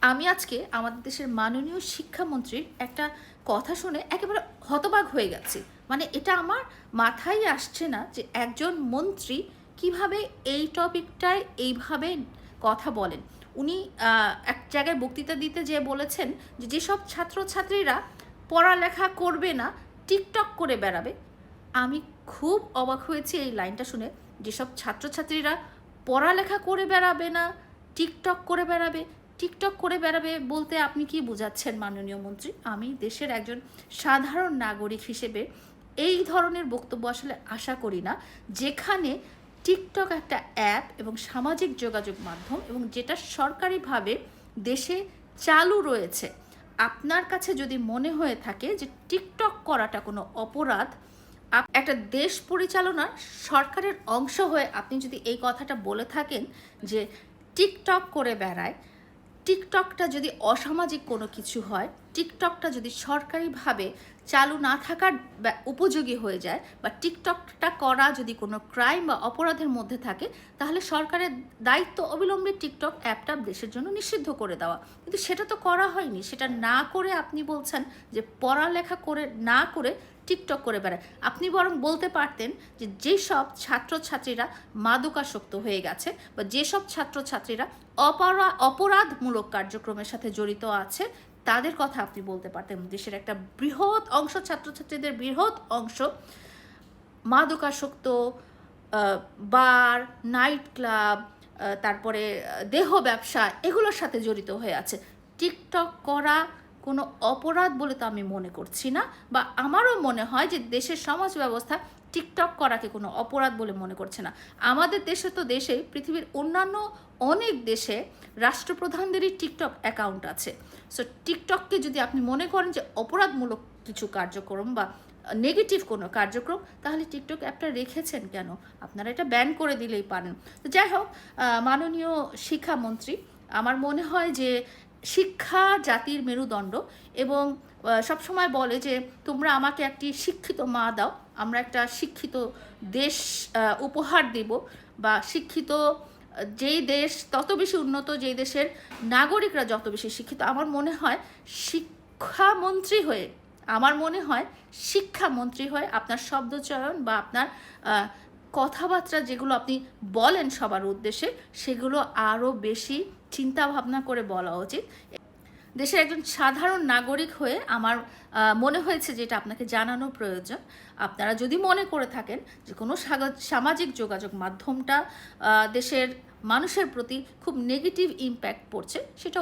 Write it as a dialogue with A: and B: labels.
A: আমি আজকে আমাদের দেশের মাননীয় শিক্ষামন্ত্রীর একটা কথা শুনে একেবারে হতবাক হয়ে গেছি। মানে এটা আমার মাথায় আসছে না যে একজন মন্ত্রী কিভাবে এই টপিকটায় এইভাবে কথা বলেন। উনি এক জায়গায় বক্তৃতা দিতে যেয়ে বলেছেন যে যেসব ছাত্রছাত্রীরা পড়ালেখা করবে না, টিকটক করে বেড়াবে। আমি খুব অবাক হয়েছি এই লাইনটা শুনে। যেসব ছাত্রছাত্রীরা পড়ালেখা করে বেড়াবে না, টিকটক করে বেড়াবে। টিকটক করে বেড়াবে বলতে আপনি কি বোঝাচ্ছেন মাননীয় মন্ত্রী? আমি দেশের একজন সাধারণ নাগরিক হিসেবে এই ধরনের বক্তব্য আসলে আশা করি না, যেখানে টিকটক একটা অ্যাপ এবং সামাজিক যোগাযোগ মাধ্যম এবং যেটা সরকারিভাবে দেশে চালু রয়েছে। আপনার কাছে যদি মনে হয়ে থাকে যে টিকটক করাটা কোনো অপরাধ, একটা দেশ পরিচালনার সরকারের অংশ হয়ে আপনি যদি এই কথাটা বলে থাকেন যে টিকটক করে বেড়ায়, টিকটকটা যদি অসামাজিক কোনো কিছু হয়, টিকটকটা যদি সরকারিভাবে চালু না থাকার উপযোগী হয়ে যায়, বা টিকটকটা করা যদি কোনো ক্রাইম বা অপরাধের মধ্যে থাকে, তাহলে সরকারের দায়িত্ব অবিলম্বে টিকটক অ্যাপটা দেশের জন্য নিষিদ্ধ করে দেওয়া। কিন্তু সেটা তো করা হয়নি। সেটা না করে আপনি বলছেন যে পড়ালেখা করে না করে টিকটক করে বেড়ায়। আপনি বরং বলতে পারতেন যে যেসব ছাত্রছাত্রীরা মাদকাসক্ত হয়ে গেছে বা যেসব ছাত্রছাত্রীরা অপরাধমূলক কার্যক্রমের সাথে জড়িত আছে, তাদের কথা আপনি বলতে পারতেন। দেশের একটা বৃহৎ অংশ, ছাত্রছাত্রীদের বৃহৎ অংশ মাদকাসক্ত, বার, নাইট ক্লাব, তারপরে দেহ ব্যবসা, এগুলোর সাথে জড়িত হয়ে আছে। টিকটক করা কোনো অপরাধ বলে তো আমি মনে করছি না, বা আমারও মনে হয় যে দেশের সমাজ ব্যবস্থা টিকটক করাকে কোনো অপরাধ বলে মনে করছে না। আমাদের দেশে তো পৃথিবীর অন্যান্য অনেক দেশে রাষ্ট্রপ্রধানদেরই টিকটক অ্যাকাউন্ট আছে। সো টিকটককে যদি আপনি মনে করেন যে অপরাধমূলক কিছু কার্যক্রম বা নেগেটিভ কোনো কার্যক্রম, তাহলে টিকটক অ্যাপটা রেখেছেন কেন? আপনারা এটা ব্যান করে দিলেই পারেন। তো যাই হোক, মাননীয় শিক্ষামন্ত্রী, আমার মনে হয় যে শিক্ষা জাতির মেরুদণ্ড, এবং সবসময় বলে যে তোমরা আমাকে একটি শিক্ষিত মা দাও, আমরা একটা শিক্ষিত দেশ উপহার দেব, বা শিক্ষিত যেই দেশ তত বেশি উন্নত, যেই দেশের নাগরিকরা যত বেশি শিক্ষিত। আমার মনে হয় শিক্ষামন্ত্রী হয়ে, আমার মনে হয় শিক্ষামন্ত্রী হয়ে আপনার শব্দচয়ন বা আপনার কথাবার্তা যেগুলো আপনি বলেন সবার উদ্দেশ্যে, সেগুলো আরও বেশি চিন্তা ভাবনা করে বলা উচিত। দেশের একজন সাধারণ নাগরিক হয়ে আমার মনে হয়েছে যে এটা আপনাকে জানানো প্রয়োজন। আপনারা যদি মনে করে থাকেন যে কোনো সামাজিক যোগাযোগ মাধ্যমটা দেশের মানুষের প্রতি খুব নেগেটিভ ইম্প্যাক্ট পড়ছে, সেটা